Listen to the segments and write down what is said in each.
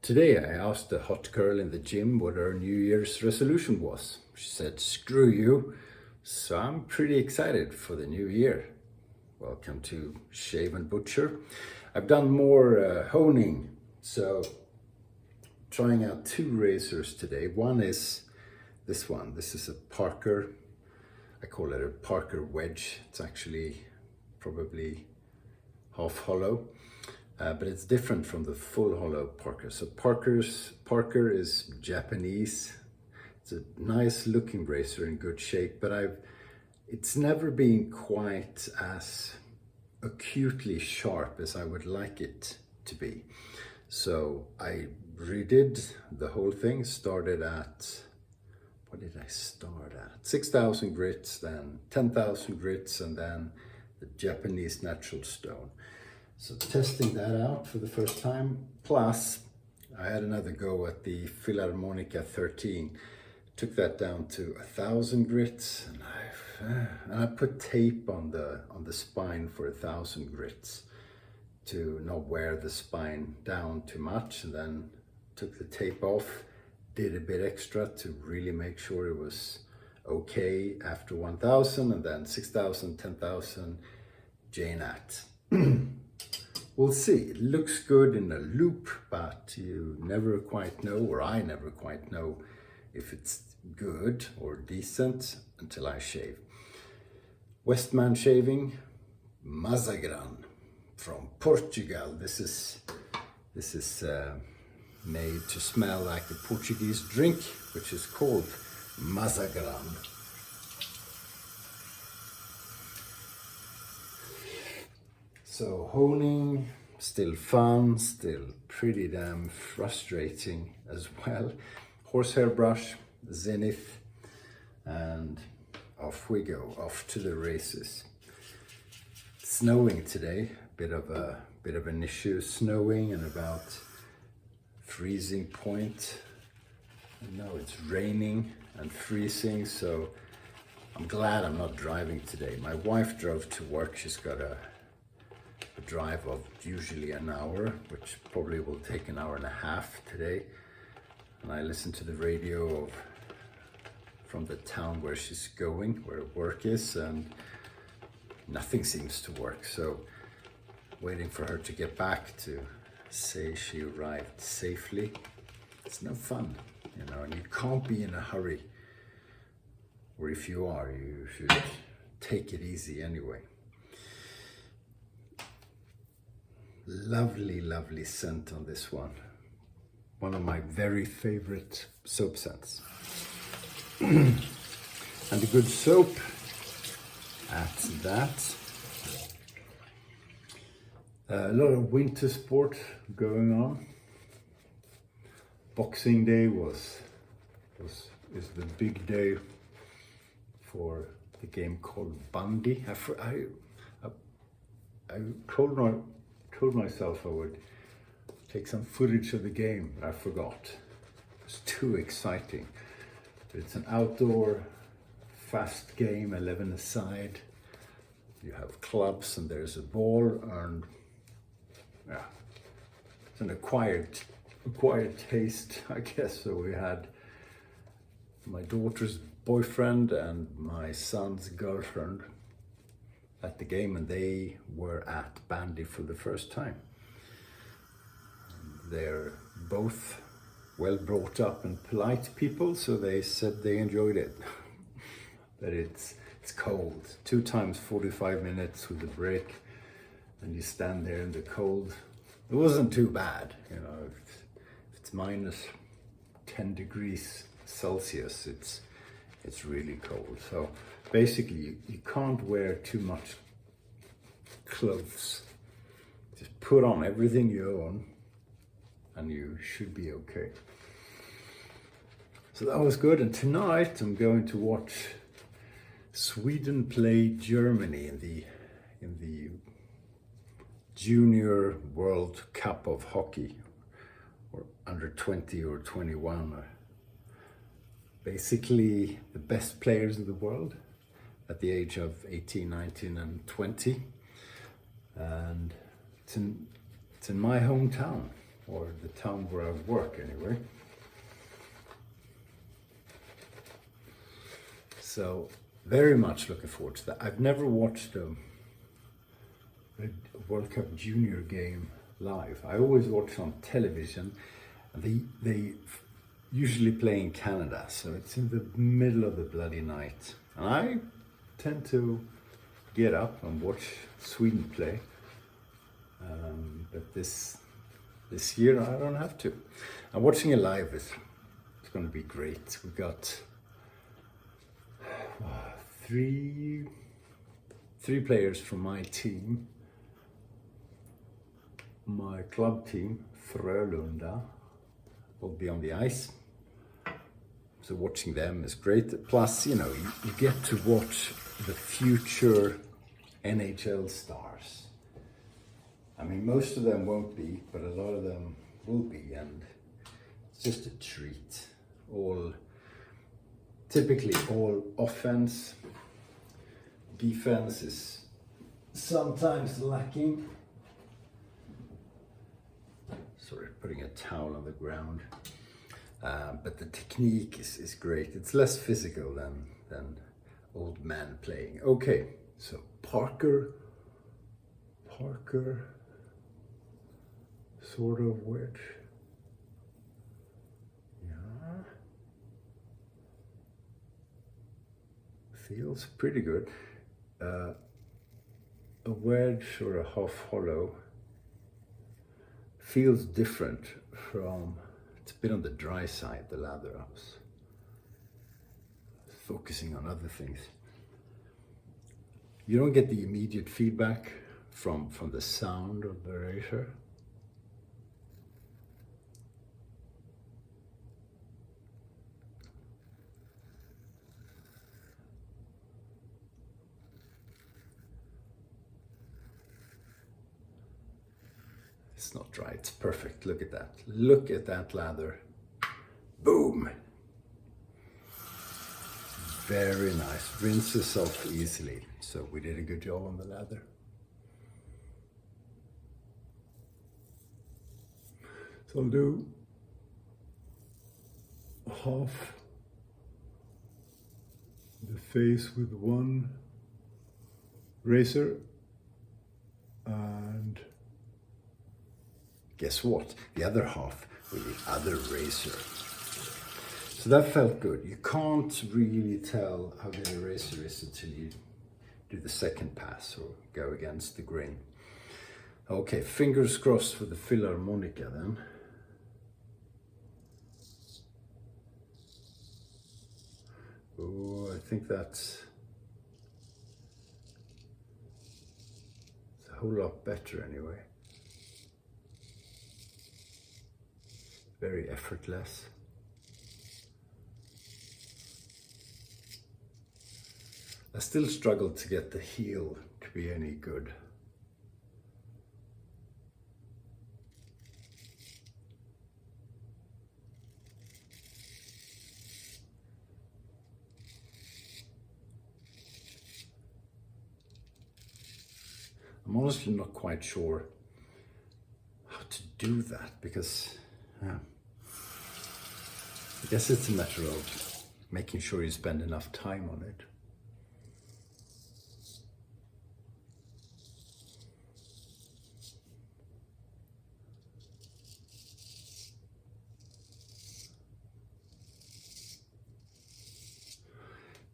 Today I asked the hot girl in the gym what her New Year's resolution was. She said, screw you. So I'm pretty excited for the new year. Welcome to Shave&Butcher. I've done more honing, so trying out two razors today. One is this one. This is a Parker. I call it a Parker wedge. It's actually probably half hollow. But it's different from the full hollow Parker. So Parker is Japanese. It's a nice looking razor in good shape, but it's never been quite as acutely sharp as I would like it to be. So I redid the whole thing, started at, what did I start at? 6,000 grits, then 10,000 grits, and then the Japanese natural stone. So testing that out for the first time, plus I had another go at the Philharmonica 13. Took that down to 1,000 grits, and I put tape on the spine for 1,000 grits to not wear the spine down too much, and then took the tape off, did a bit extra to really make sure it was okay after 1,000, and then 6,000, 10,000, J-Nat. We'll see. It looks good in a loop, but you never quite know, or I never quite know, if it's good or decent until I shave. Westman shaving, Mazagran from Portugal. This is made to smell like a Portuguese drink, which is called Mazagran. So honing, still fun, still pretty damn frustrating as well. Horsehair brush, Zenith, and off we go, off to the races. Snowing today, bit of an issue. Snowing and about freezing point. No, it's raining and freezing, so I'm glad I'm not driving today. My wife drove to work. She's got a drive of usually an hour, which probably will take an hour and a half today. And I listen to the radio from the town where she's going, where work is, and nothing seems to work. So waiting for her to get back to say she arrived safely. It's no fun, you know, and you can't be in a hurry. Or if you are, you should take it easy anyway. Lovely, lovely scent on this one. One of my very favorite soap scents. And a good soap at that. A lot of winter sport going on. Boxing Day is the big day for the game called Bandy. I told myself I would take some footage of the game, but I forgot. It was too exciting. But it's an outdoor, fast game, 11 aside. You have clubs and there's a ball, and yeah, it's an acquired taste, I guess. So we had my daughter's boyfriend and my son's girlfriend at the game, and they were at bandy for the first time. They're both well brought up and polite people, so they said they enjoyed it. But it's cold. 2 times 45 minutes with a break, and you stand there in the cold. It wasn't too bad, you know. If it's minus 10 degrees Celsius, it's really cold. So basically, you can't wear too much clothes. Just put on everything you own, and you should be okay. So that was good. And tonight I'm going to watch Sweden play Germany in the Junior World Cup of Hockey, or under 20 or 21. Basically the best players in the world at the age of 18, 19 and 20. And it's in my hometown or the town where I work anyway. So very much looking forward to that. I've never watched a World Cup Junior game live. I always watch on television. They usually play in Canada, so it's in the middle of the bloody night. And I tend to get up and watch Sweden play. But this year I don't have to. And watching it live it's going to be great. We got three players from my team, my club team, Frölunda, will be on the ice. So watching them is great. Plus, you know, you get to watch the future NHL stars. I mean, most of them won't be, but a lot of them will be, and it's just a treat. Typically all offense. Defense is sometimes lacking. Sorry, putting a towel on the ground. But the technique is great. It's less physical than old man playing. Okay, so Parker, sort of wedge. Yeah. Feels pretty good. A wedge or a half hollow feels different from, it's a bit on the dry side, the lather. I was focusing on other things. You don't get the immediate feedback from the sound of the razor. It's not dry, it's perfect. Look at that. Look at that lather. Boom! Very nice. Rinses off easily. So we did a good job on the lather. So I'll do half the face with one razor, and guess what? The other half with the other razor. So that felt good. You can't really tell how good a razor is until you do the second pass or go against the grain. Okay, fingers crossed for the Philharmonica then. Oh, I think that's a whole lot better anyway. Very effortless. I still struggle to get the heel to be any good. I'm honestly not quite sure how to do that because I guess it's a matter of making sure you spend enough time on it.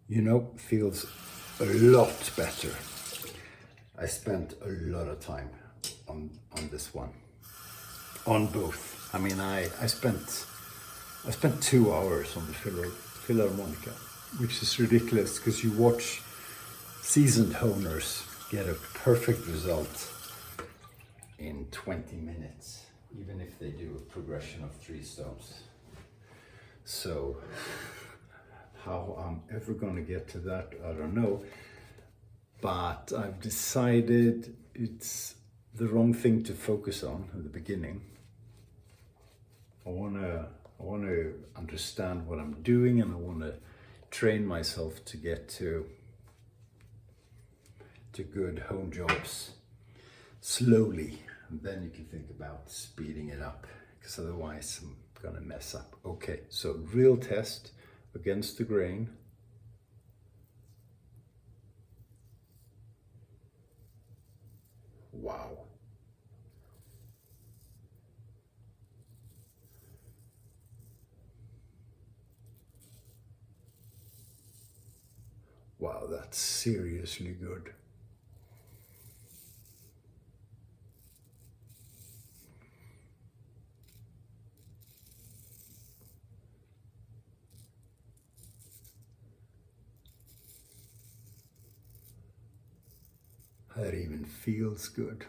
You know, feels a lot better. I spent a lot of time on this one, on both. I mean, I spent 2 hours on the Philharmonica, which is ridiculous because you watch seasoned honers get a perfect result in 20 minutes, even if they do a progression of 3 stones. So how I'm ever going to get to that, I don't know. But I've decided it's the wrong thing to focus on at the beginning. I want to understand what I'm doing, and I want to train myself to get to good hone jobs slowly. And then you can think about speeding it up because otherwise I'm gonna mess up. Okay, so real test against the grain. Wow. Wow, that's seriously good. That even feels good.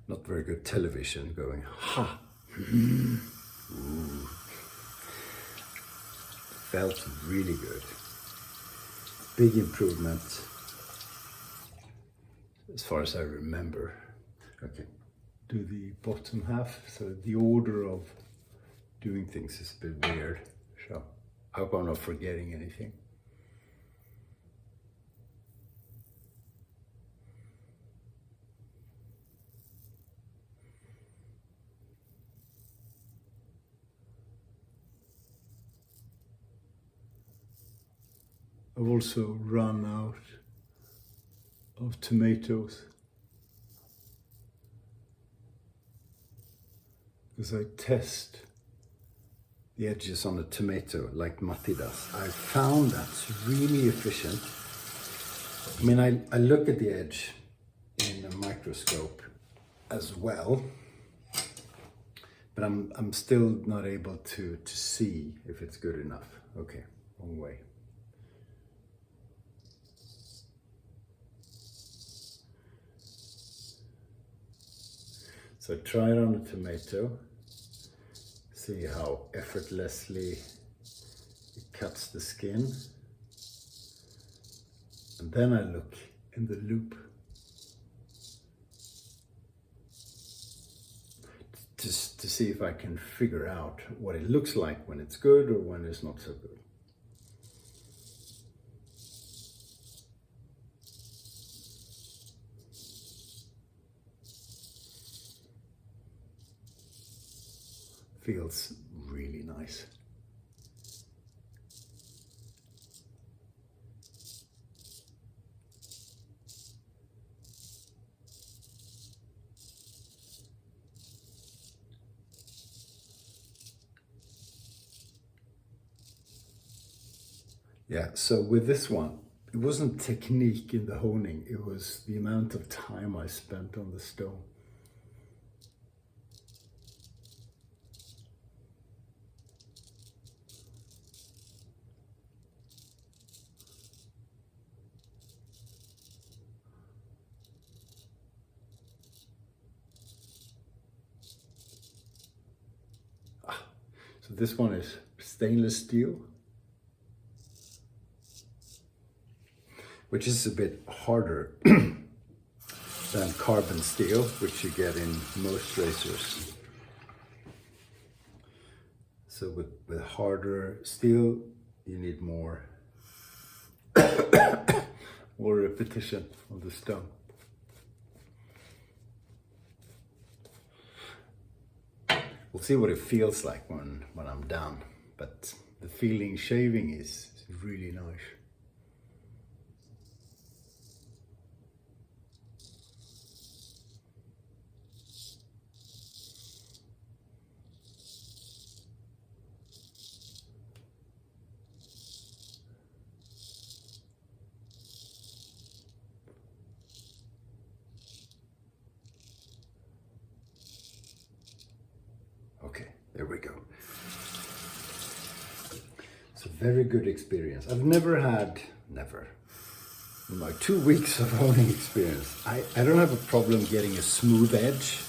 Not very good television going, ha! Ooh. Felt really good. Big improvement as far as I remember. Okay, do the bottom half. So the order of doing things is a bit weird. So I hope I'm not forgetting anything. I've also run out of tomatoes because I test the edges on a tomato like Matti does. I found that's really efficient. I mean, I look at the edge in a microscope as well, but I'm still not able to see if it's good enough. Okay, wrong way. So try it on a tomato, see how effortlessly it cuts the skin. And then I look in the loop just to see if I can figure out what it looks like when it's good or when it's not so good. Feels really nice. Yeah, so with this one, it wasn't technique in the honing, it was the amount of time I spent on the stone. So this one is stainless steel, which is a bit harder than carbon steel, which you get in most razors. So with harder steel, you need more, more repetition of the stone. We'll see what it feels like when I'm done, but the feeling shaving is really nice. Okay, there we go. It's a very good experience. I've never had, in my 2 weeks of honing experience, I don't have a problem getting a smooth edge,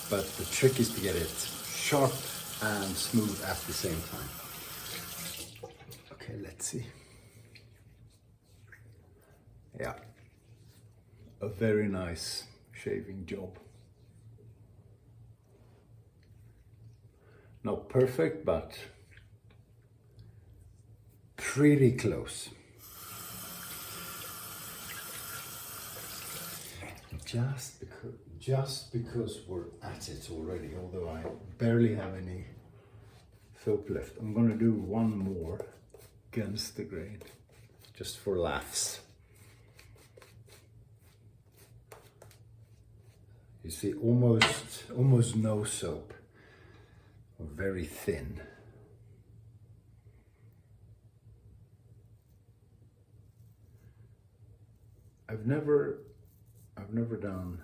but the trick is to get it sharp and smooth at the same time. Okay, let's see. Yeah, a very nice shaving job. Not perfect, but pretty close. Just because we're at it already, although I barely have any soap left, I'm gonna do one more against the grain, just for laughs. You see, almost no soap, or very thin. I've never done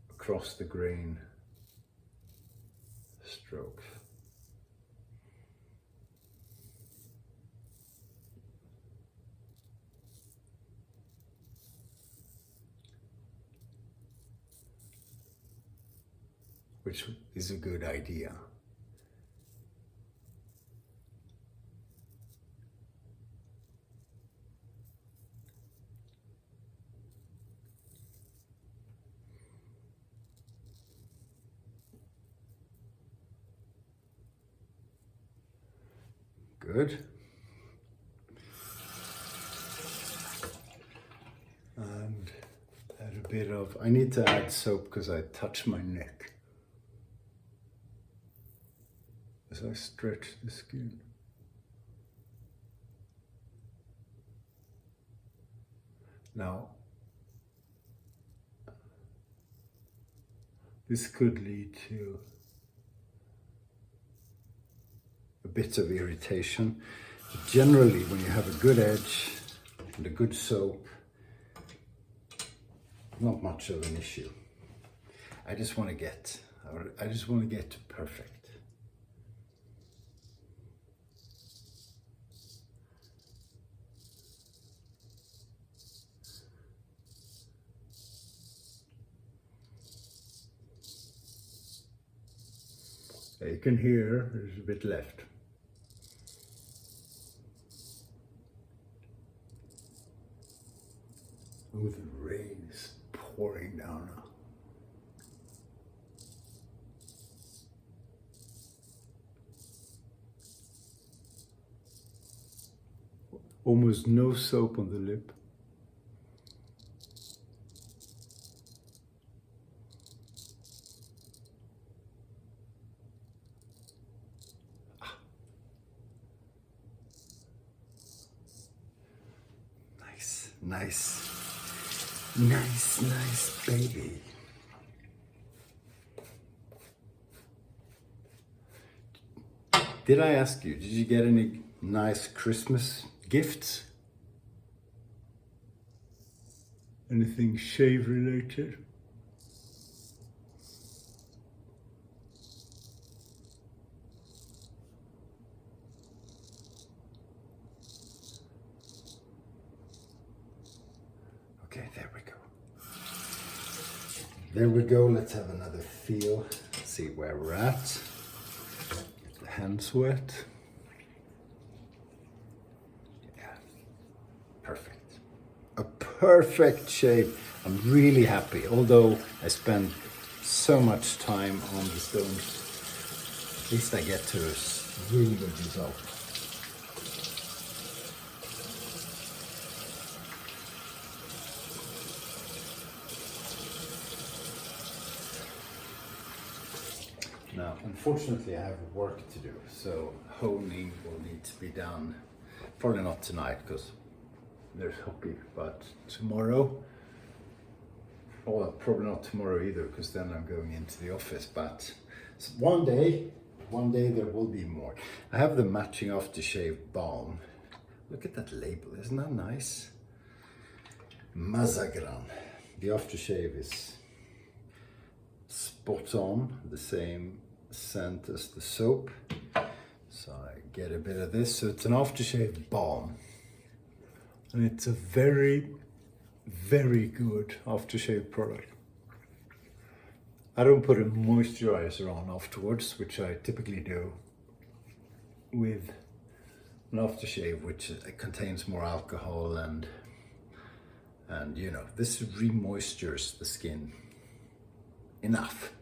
across the grain strokes. Which is a good idea. Good. And add a bit of, I need to add soap because I touch my neck as I stretch the skin. Now, this could lead to a bit of irritation. But generally, when you have a good edge and a good soap, not much of an issue. I just want to get to perfect. You can hear there's a bit left. Oh, the rain is pouring down now. Almost no soap on the lip. Nice, baby. Did I ask you, did you get any nice Christmas gifts? Anything shave related? Okay, there we go. There we go, let's have another feel. Let's see where we're at. The hands wet. Yeah, perfect. A perfect shave. I'm really happy, although I spend so much time on the stones. At least I get to a really good result. Now, unfortunately, I have work to do, so honing will need to be done. Probably not tonight because there's hockey, but tomorrow. Well, probably not tomorrow either because then I'm going into the office. But one day there will be more. I have the matching aftershave balm. Look at that label, isn't that nice? Mazagran. The aftershave is spot on, the same scent as the soap. So I get a bit of this. So it's an aftershave balm. And it's a very, very good aftershave product. I don't put a moisturizer on afterwards, which I typically do with an aftershave, which contains more alcohol and And you know, this re-moistures the skin enough.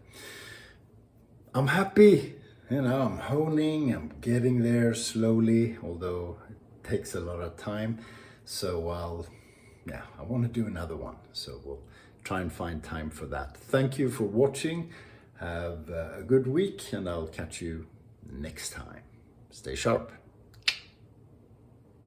I'm happy, you know, I'm honing, I'm getting there slowly, although it takes a lot of time. So I want to do another one. So we'll try and find time for that. Thank you for watching. Have a good week, and I'll catch you next time. Stay sharp.